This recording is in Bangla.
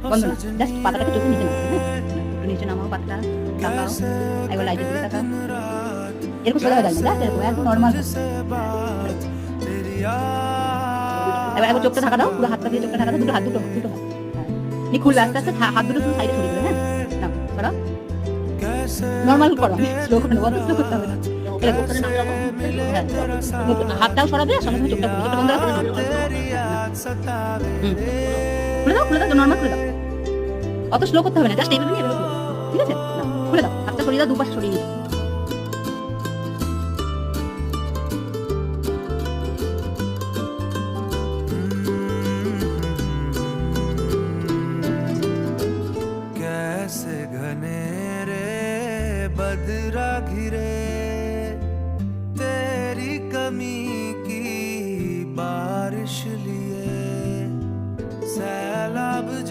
বন্ধ না, জাস্ট পাতাটাকে চোখের নিচে নামাও, হ্যাঁ? একটু নিচে নামাও পাতাটা, তাকাও, একবার লাইটের দিকে তাকাও। এরকম সোজা হয়ে যাবে না, জাস্ট এরকম একদম নরমাল হবে। হ্যাঁ, এরকম। এবার একবার চোখটা ঢাকা দাও, পুরো হাতটা দিয়ে চোখটা ঢাকা দাও, দুটো হাত, দুটো হাত। হ্যাঁ। নিয়ে খুলবে আস্তে, আস্তে হাত দুটো শুধু সাইডে সরিয়ে দেবে, হ্যাঁ? নাও, সরাও। নরমাল করো, স্লো করে নেবো, অত স্লো করতে হবে না। এরকম। হ্যাঁ, হাতটাও সরাবে আর সঙ্গে সঙ্গে চোখটা খুলবে। চোখটা বন্ধ রাখো। হুম। খুলে দাও, খুলে দাও, নরমাল খুলে দাও। অত স্লো করতে হবে না, জাস্ট এইভাবে নিয়ে এভাবে খুলে দাও। ঠিক আছে? নাও, খুলে দাও। হাতটা সরিয়ে দাও, দুপাশে সরিয়ে নিও। कैसे घनेरे बदरा घिरे